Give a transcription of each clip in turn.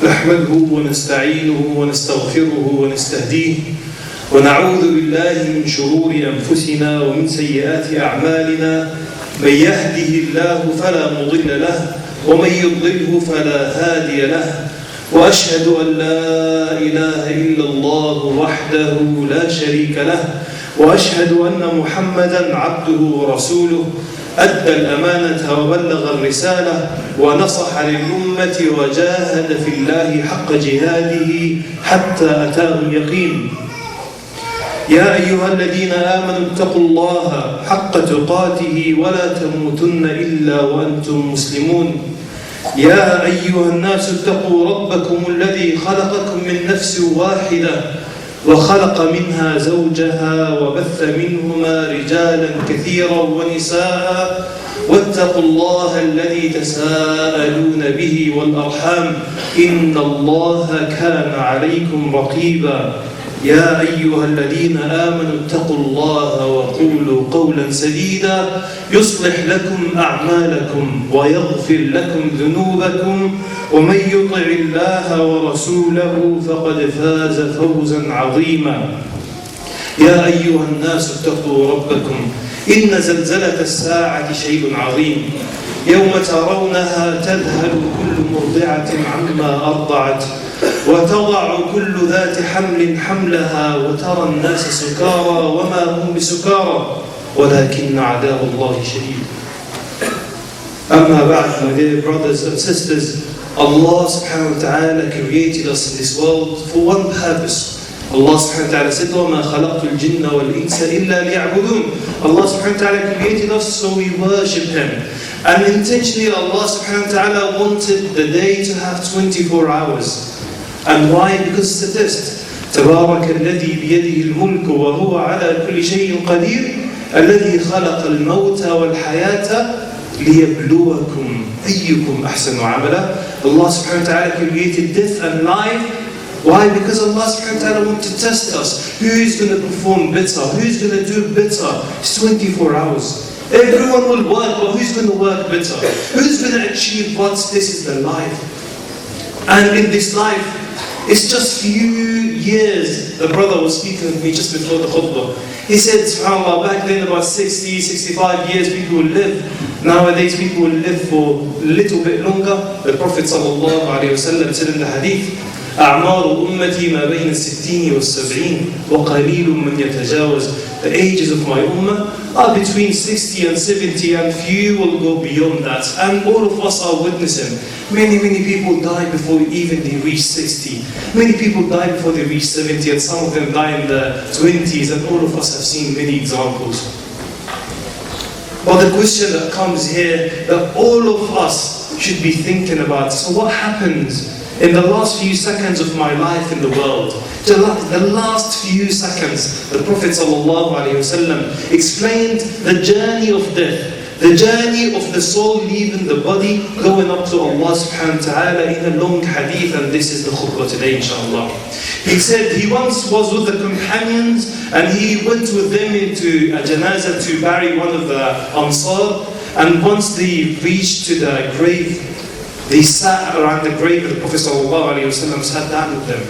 نحمده ونستعينه ونستغفره ونستهديه ونعوذ بالله من شرور أنفسنا ومن سيئات أعمالنا. من يهده الله فلا مضل له ومن يضلله فلا هادي له. وأشهد أن لا إله إلا الله وحده لا شريك له. وأشهد أن محمدا عبده ورسوله أدى الأمانة وبلغ الرسالة ونصح للأمة وجاهد في الله حق جهاده حتى أتاه اليقين. يا أيها الذين آمنوا اتقوا الله حق تقاته ولا تموتن إلا وأنتم مسلمون. يا أيها الناس اتقوا ربكم الذي خلقكم من نفس واحدة وخلق منها زوجها وبث منهما رجالا كثيرا ونساء واتقوا الله الذي تساءلون به والأرحام إن الله كان عليكم رقيبا. يا أيها الذين آمنوا اتقوا الله وقولوا قولا سديدا يصلح لكم أعمالكم ويغفر لكم ذنوبكم ومن يطع الله ورسوله فقد فاز فوزا عظيما. يا أيها الناس اتقوا ربكم إن زلزلة الساعة شيء عظيم. يوم ترونها تذهل كل مرضعة عما أرضعت وتضع كل ذات حمل حملها وترى الناس سكارى وما هم بسكارى ولكن عذاب الله شديد. أما بعد, my dear brothers and sisters, Allah subhanahu wa ta'ala created us in this world for one purpose. Allah subhanahu wa ta'ala said, وَمَا خَلَقْتُ الْجِنَّ وَالْإِنسَ إِلَّا لِيَعْبُدُونَ. Allah subhanahu wa ta'ala created us so we worship Him. And intentionally Allah subhanahu wa ta'ala wanted the day to have 24 hours. And why? Because it's a test. تبارك الذي بيده الملك وهو على كل شيء قدير الذي خلق الموت والحياة ليبلوكم أيكم أحسن عملا. Allah subhanahu wa ta'ala created death and life. Why? Because Allah subhanahu wa ta'ala wants to test us. Who is going to perform better? Who is going to do better? It's 24 hours. Everyone will work, but who's going to work better? Who's going to achieve what? This is the life. And in this life, it's just few years. The brother was speaking with me just before the khutbah. He said, subhanAllah, back then about 60, 65 years people will live. Nowadays people will live for a little bit longer. The Prophet sallallahu alayhi wa sallam said in the hadith, أعمار أمتي ما بين الستين والسبعين وقليل من يتجاوز. The ages of my ummah are between 60 and 70 and few will go beyond that. And all of us are witnessing. Many people die before even they reach 60. Many people die before they reach 70 and some of them die in the 20s and all of us have seen many examples. But the question that comes here that all of us should be thinking about, so what happens in the last few seconds of my life in the world? The last few seconds, the Prophet ﷺ explained the journey of death, the journey of the soul leaving the body, going up to Allah subhanahu wa ta'ala in a long hadith, and this is the khutbah today inshallah. He said he once was with the companions and he went with them into a janazah to bury one of the Ansar, and once they reached to the grave, they sat around the grave of the Prophet ﷺ, sat down with them.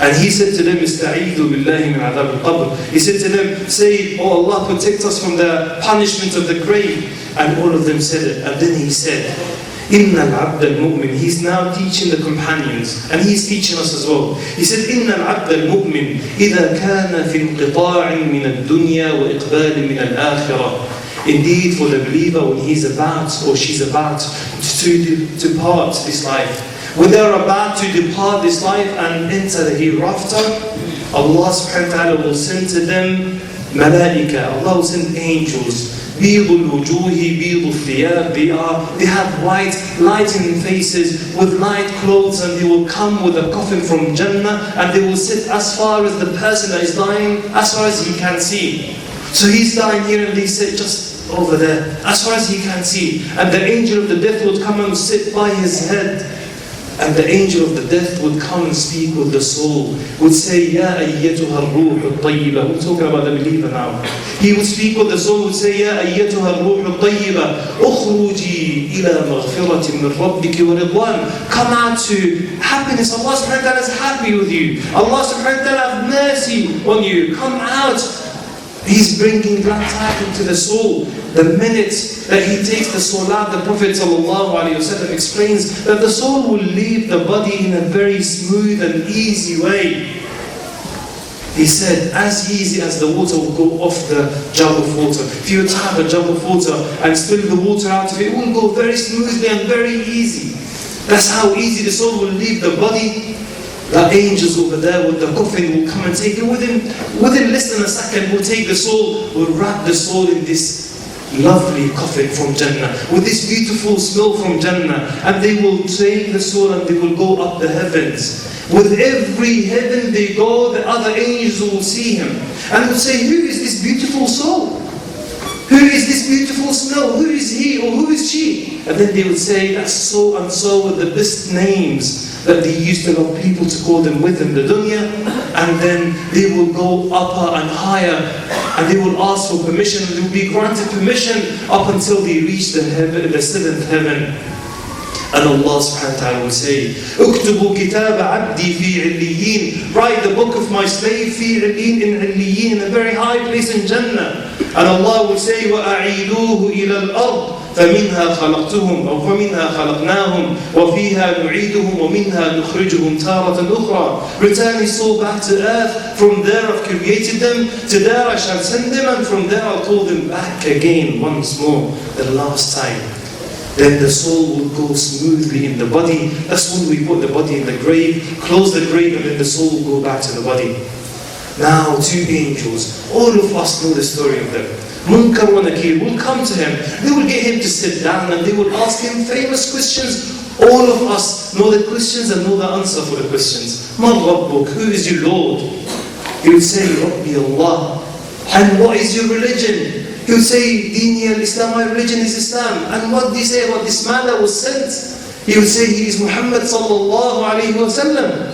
And he said to them, استعيذوا بالله من عذاب القبر. He said to them, say, oh Allah, protect us from the punishment of the grave. And all of them said it. And then he said, إِنَّ الْعَبْدَ الْمُؤْمِنِ. He's now teaching the companions. And he's teaching us as well. He said, إِنَّ الْعَبْدَ الْمُؤْمِنِ إِذَا كَانَ فِي انْقِطَاعٍ مِنَ الدُّنْيَا وَإِقْبَالٍ مِنَ الْآخِرَةِ. Indeed, for the believer, when he's about or she's about to depart this life, when they are about to depart this life and enter the hereafter, Allah subhanahu wa ta'ala will send to them malaika. Allah will send angels. بيض الوجوه بيض الثياب. They have white, lighting faces with light clothes, and they will come with a coffin from Jannah, and they will sit as far as the person that is dying, as far as he can see. So he's dying here and they sit just over there, as far as he can see. And the angel of the death will come and sit by his head. And the angel of the death would come and speak with the soul, would say, Ya ayyatuha ar-ruh al-tayyiba. We're talking about the believer now. He would speak with the soul, would say, Ya ayyatuha ar-ruh al-tayyiba, ukhruji ila maghfiratin min rabbiki wa ridwan. Come out to happiness. Allah subhanahu wa ta'ala is happy with you. Allah subhanahu wa ta'ala has mercy on you. Come out. He's bringing glad tidings to the soul. The minute that he takes the soul out, the Prophet ﷺ explains that the soul will leave the body in a very smooth and easy way. He said, as easy as the water will go off the jug of water. If you were to have a jug of water and spill the water out of it, it will go very smoothly and very easy. That's how easy the soul will leave the body. The angels over there with the coffin will come and take it within less than a second. Will take the soul, will wrap the soul in this lovely coffin from Jannah, with this beautiful smell from Jannah, and they will take the soul and they will go up the heavens. With every heaven they go, the other angels will see him and will say, who is this beautiful soul? Who is this beautiful smell? Who is he or who is she? And then they would say, that's so and so with the best names that they used to love people to call them with in the dunya. And then they will go upper and higher, and they will ask for permission, and they will be granted permission up until they reach the seventh heaven. And Allah subhanahu wa ta'ala will say, "Uktubu kitab abdi fi 'illiyin." Write the book of my slave fi 'illiyin, in 'illiyin, in a very high place in Jannah. And Allah will say, وَأَعِيدُوهُ إِلَى الْأَرْضِ فَمِنْهَا خَلَقْتُهُمْ أو فَمِنْهَا خَلَقْنَاهُمْ وَفِيهَا نُعِيدُهُمْ وَمِنْهَا نُخْرِجُهُم تَارَةً أُخْرَى. Return his soul back to earth. From there I've created them. To there I shall send them. And from there I'll call them back again once more, the last time. Then the soul will go smoothly in the body. That's when we put the body in the grave, close the grave, and then the soul will go back to the body. Now, two angels, all of us know the story of them. Munkar wa Nakir will come to him. They will get him to sit down and they will ask him famous questions. All of us know the questions and know the answer for the questions. Man Rabbuk, who is your Lord? He would say, Rabbi Allah. And what is your religion? He would say, Dini al-Islam, my religion is Islam. And what did he say about this man that was sent? He would say, he is Muhammad sallallahu alayhi wa sallam.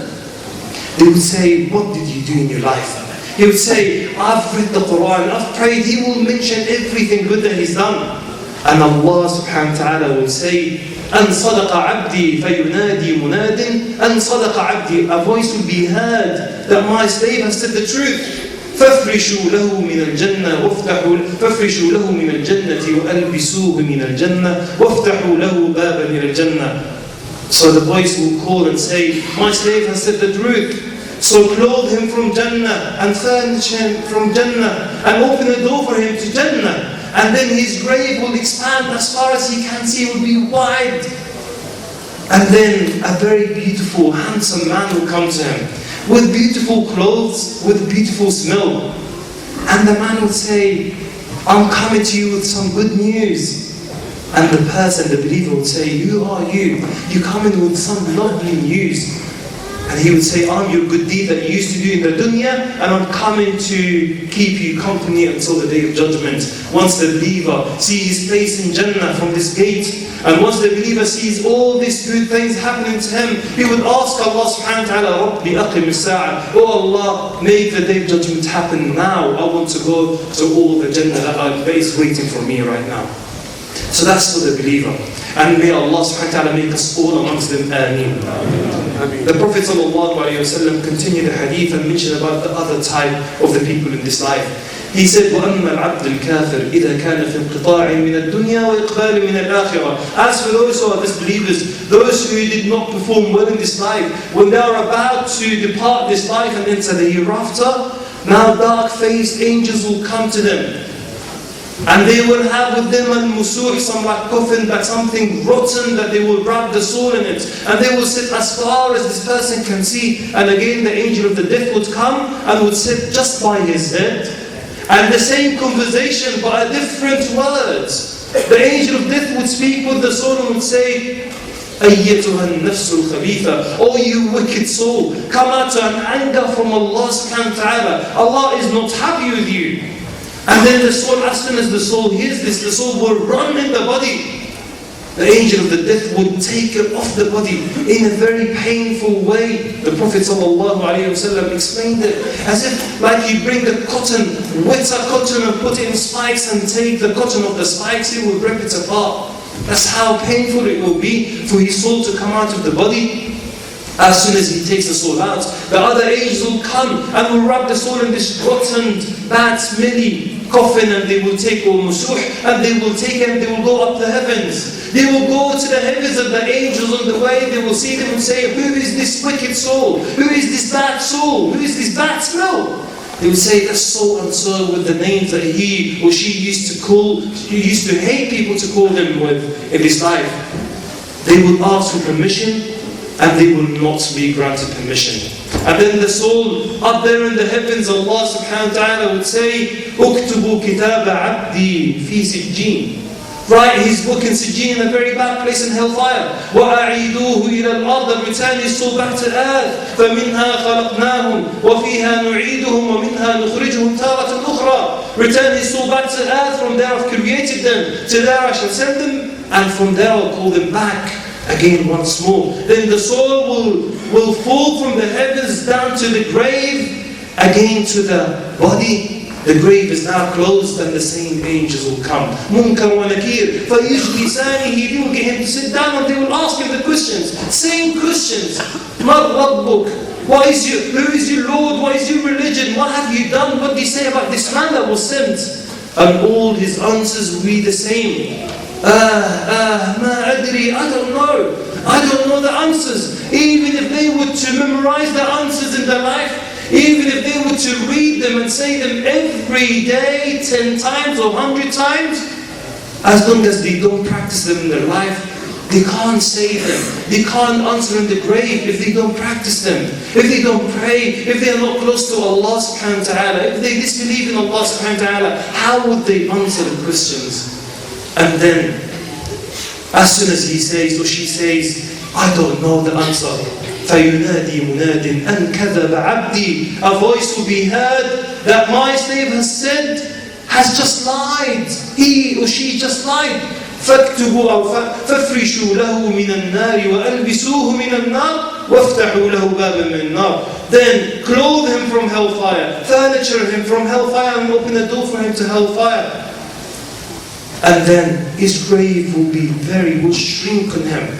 They would say, what did you do in your life? He would say, I've read the Quran, I've prayed. He will mention everything good that he's done. And Allah subhanahu wa ta'ala will say, أَنْ صَدَقَ عَبْدِي فَيُنَادِي مُنَادٍ أَنْ صَدَقَ عَبْدِي. A voice will be heard that my slave has said the truth. فَافْرِشُوا لَهُ مِنَ الْجَنَّةِ فَافْرِشُوا لَهُ مِنَ الْجَنَّةِ وَأَلْبِسُوهُ مِنَ الْجَنَّةِ وَافْتَحُوا لَهُ بَابًا إِلَى الْجَنَّةِ. So the voice will call and say, my slave has said the truth. So clothe him from Jannah and furnish him from Jannah and open a door for him to Jannah. And then his grave will expand as far as he can see, it will be wide. And then a very beautiful, handsome man will come to him with beautiful clothes, with beautiful smell. And the man would say, I'm coming to you with some good news. And the person, the believer, would say, who are you? You come in with some lovely news. And he would say, I'm your good deed that you used to do in the dunya, and I'm coming to keep you company until the day of judgment. Once the believer sees his place in Jannah from this gate, and once the believer sees all these good things happening to him, he would ask Allah subhanahu wa ta'ala, Rabbi aqim as-sa'a. Oh Allah, make the day of judgment happen now. I want to go to all the Jannah that is waiting for me right now. So that's for the believer. And may Allah subhanahu wa ta'ala make us all amongst them. Ameen. The Prophet ﷺ continued the hadith and mentioned about the other type of the people in this life. He said, وَأَمَّا الْعَبْدُ الْكَافِرِ إِذَا كَانَ فِي انْقِطَاعٍ مِنَ الدُّنْيَا وَإِقْبَالٍ مِنَ الْآخِرَةِ. As for those who are disbelievers, those who did not perform well in this life, when they are about to depart this life and enter the hereafter, now dark-faced angels will come to them. And they will have with them al-musuh, some like coffin, but something rotten that they will wrap the soul in it. And they will sit as far as this person can see. And again the angel of the death would come and would sit just by his head. And the same conversation but a different words. The angel of death would speak with the soul and would say, أَيَّتُهَا النَّفْسُ الْخَبِيثَةُ. Oh you wicked soul, come out to an anger from Allah subhanahu wa ta'ala. Allah is not happy with you. And then the soul, as soon as the soul hears this, the soul will run in the body. The angel of the death would take it off the body in a very painful way. The Prophet ﷺ explained it as if like you bring the cotton, wetter cotton and put it in spikes and take the cotton of the spikes, it will rip it apart. That's how painful it will be for his soul to come out of the body. As soon as he takes the soul out, the other angels will come and will wrap the soul in this rotten, bad, smelly coffin, and they will take musuh, and they will take him, they will go up the heavens. They will go to the heavens, and the angels on the way, they will see them and say, who is this wicked soul? Who is this bad soul? Who is this bad smell? They will say, that's so and so, with the names that he or she used to hate people to call them with in this life. They will ask for permission, and they will not be granted permission. And then the soul up there in the heavens, Allah subhanahu wa ta'ala would say, "Uktubu kitab abdi fi sijjin." Write his book in Sijjin, a very bad place in hellfire. وَأَعِيدُوهُ إِلَى الْأَرْضِ, return his soul back to earth. فَمِنْهَا خَلَقْنَاهُمْ وَفِيهَا نُعِيدُهُمْ وَمِنْهَا نُخْرِجُهُمْ تَارَةً أُخْرَى. Return his soul back to earth, from there I've created them, to there I shall send them, and from there I'll call them back again once more. Then the soul will fall from the heavens down to the grave, again to the body. The grave is now closed, and the same angels will come. Munkar wa Nakir. فَيُجْلِسَانِهِ, they will get him to sit down, and they will ask him the questions. Same questions. مَا رَبُّكَ? Who is your Lord? What is your religion? What have you done? What do you say about this man that was sent? And all his answers will be the same. مَا أَدْرِي, I don't know. I don't know the answers. Even if they were to memorize the answers in their life, even if they were to read them and say them every day 10 times or 100 times, as long as they don't practice them in their life, they can't say them. They can't answer in the grave if they don't practice them. If they don't pray, if they are not close to Allah subhanahu wa ta'ala, if they disbelieve in Allah subhanahu wa ta'ala, how would they answer the questions? And then, as soon as he says or she says, I don't know the answer, فَيُنَادِي مُنَادٍ أَنْ كَذَبَ عَبْدِي, a voice will be heard that my slave has just lied. He or she just lied. فَاكْتُبُوا أَوْ فَافْرِشُوا لَهُ مِنَ النَّارِ وَأَلْبِسُوهُ مِنَ النَّارِ وَافْتَحُوا لَهُ بَابًا مِنَ النَّارِ. Then clothe him from hellfire, furniture him from hellfire, and open a door for him to hellfire. And then his grave will shrink on him.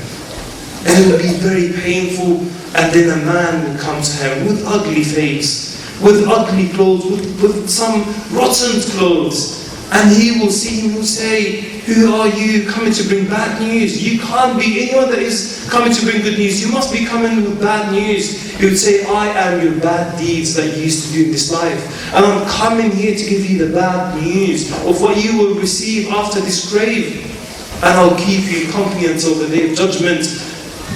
And it will be very painful. And then a man will come to him with ugly face, with ugly clothes, with some rotten clothes. And he will see him, he will say, who are you coming to bring bad news? You can't be anyone that is coming to bring good news. You must be coming with bad news. He would say, I am your bad deeds that you used to do in this life. And I'm coming here to give you the bad news of what you will receive after this grave. And I'll keep you company until the day of judgment.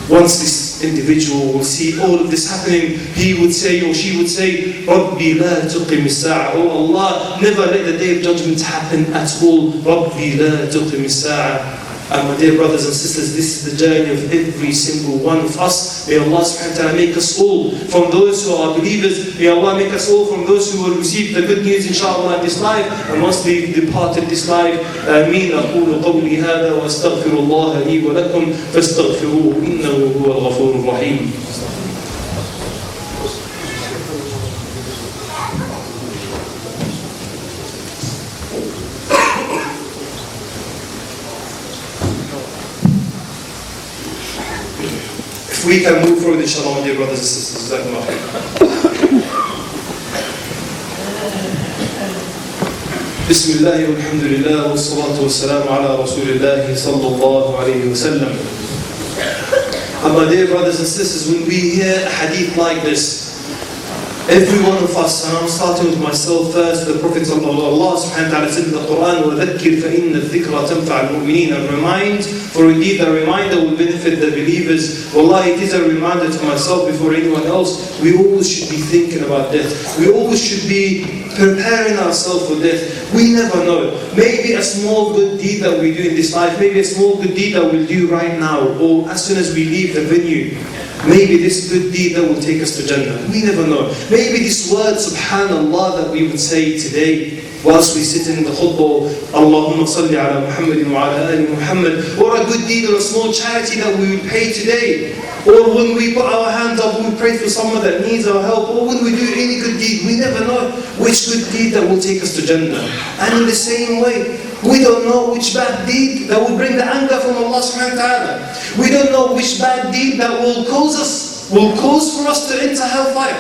Once this individual will see all of this happening, he would say or she would say, Rabbi la tuqim as-sa'a. Oh Allah, never let the day of judgment happen at all. Rabbi la tuqim as-sa'a. And my dear brothers and sisters, this is the journey of every single one of us. May Allah subhanahu wa ta'ala make us all from those who are believers. May Allah make us all from those who will receive the good news inshallah in this life. And once they've departed this life, Ameen. أقول قولي هذا وأستغفر الله لي ولكم فاستغفروه إنه هو الغفور الرحيم. We can move forward, inshallah, my dear brothers and sisters. Bismillah walhamdulillah wassalatu wassalamu ala rasulillah sallallahu alayhi wa sallam. And my dear brothers and sisters, when we hear a hadith like this, every one of us, and I'm starting with myself first, the Prophet Allah subhanahu wa ta'ala said in the Quran, وَذَكِّرْ فَإِنَّ الذِّكْرَ تَنْفَعَ الْمُؤْمِنِينَ. And remind, for indeed a reminder will benefit the believers. Wallahi, it is a reminder to myself before anyone else. We always should be thinking about death. We always should be preparing ourselves for death. We never know. Maybe a small good deed that we do in this life, maybe a small good deed that we'll do right now, or as soon as we leave the venue. Maybe this good deed that will take us to Jannah. We never know. Maybe this word, subhanallah, that we would say today, whilst we sit in the khutbah, Allahumma salli ala Muhammadin wa ala ali Muhammad, or a good deed or a small charity that we would pay today, or when we put our hands up, we pray for someone that needs our help, or when we do any good deed, we never know which good deed that will take us to Jannah. And in the same way, we don't know which bad deed that will bring the anger from Allah subhanahu wa ta'ala. We don't know which bad deed that will cause for us to enter hellfire.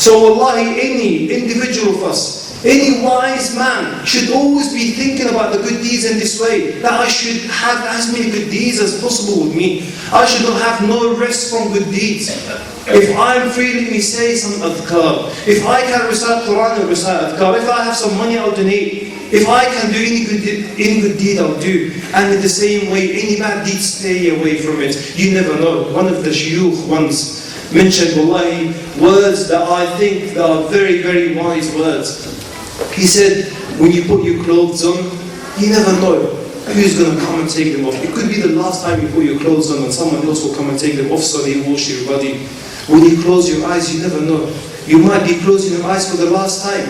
So wallahi, any individual of us, any wise man should always be thinking about the good deeds in this way, that I should have as many good deeds as possible with me. I should not have no rest from good deeds. If I'm free, let me say some adhkar. If I can recite Quran, I'll recite adhkar. If I have some money, I'll donate. If I can do any good deed, I'll do. And in the same way, any bad deed, stay away from it. You never know. One of the shuyukh once mentioned, wallahi, words that I think that are very, very wise words. He said, when you put your clothes on, you never know who's going to come and take them off. It could be the last time you put your clothes on and someone else will come and take them off so they wash your body. When you close your eyes, you never know. You might be closing your eyes for the last time.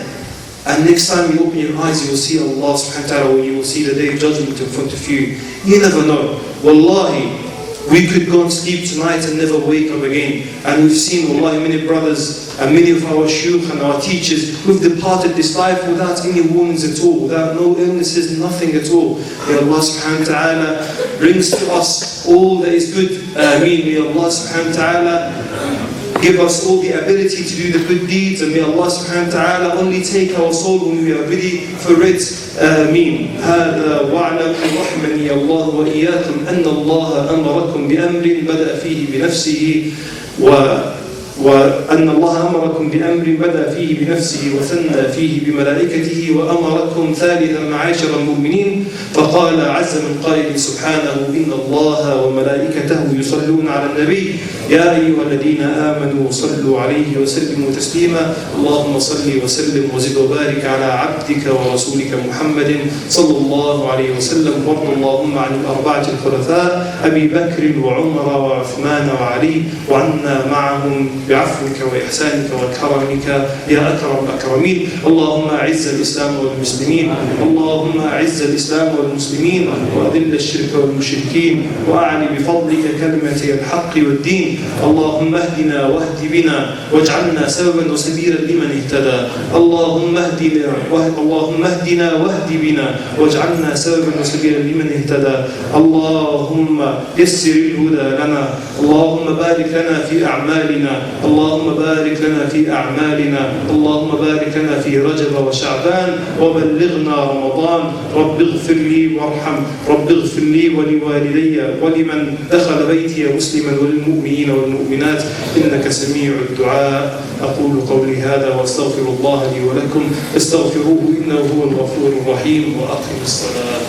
And next time you open your eyes, you will see Allah subhanahu wa ta'ala, when you will see the day of judgment in front of you. You never know. Wallahi, we could go and sleep tonight and never wake up again. And we've seen, wallahi, many brothers and many of our shuyukh and our teachers who've departed this life without any wounds at all, without no illnesses, nothing at all. May Allah subhanahu wa ta'ala brings to us all that is good. Ameen. May Allah subhanahu wa ta'ala give us all the ability to do the good deeds, and may Allah subhanahu wa ta'ala only take our soul when we are ready for it. آمين. هذا واعلم رحمني الله وإياكم أن الله أمركم بأمر بدأ فيه بنفسه وأن الله أمركم بأمر بدأ فيه بنفسه وثنى فيه بملائكته وأمركم ثالثا معاشر المؤمنين فقال عز من قائل سبحانه إن الله وملائكته يصلون على النبي يا أيها الذين آمنوا صلوا عليه وسلموا تسليما اللهم صل وسلم وزد وبارك على عبدك ورسولك محمد صلى الله عليه وسلم وارض اللهم عن الأربعة الخلفاء أبي بكر وعمر وعثمان وعلي وعنا معهم بعفوك وإحسانك وكرمك يا أكرم الأكرمين اللهم أعز الإسلام والمسلمين اللهم أعز الإسلام والمسلمين وأذل الشرك والمشركين وأعلي بفضلك كلمتي الحق والدين اللهم اهدنا واهد بنا واجعلنا سببا وسبيلا لمن اهتدى اللهم اهدنا واهد بنا واجعلنا سببا وسبيلا لمن اهتدى اللهم يسر الهدى لنا اللهم بارك لنا في أعمالنا اللهم بارك لنا في أعمالنا اللهم بارك لنا في رجب وشعبان وبلغنا رمضان رب اغفر لي وارحم رب اغفر لي ولوالدي ولمن دخل بيتي مسلما وللمؤمنين والمؤمنات إنك سميع الدعاء أقول قولي هذا واستغفر الله لي ولكم استغفروه إنه هو الغفور الرحيم وأقم الصلاة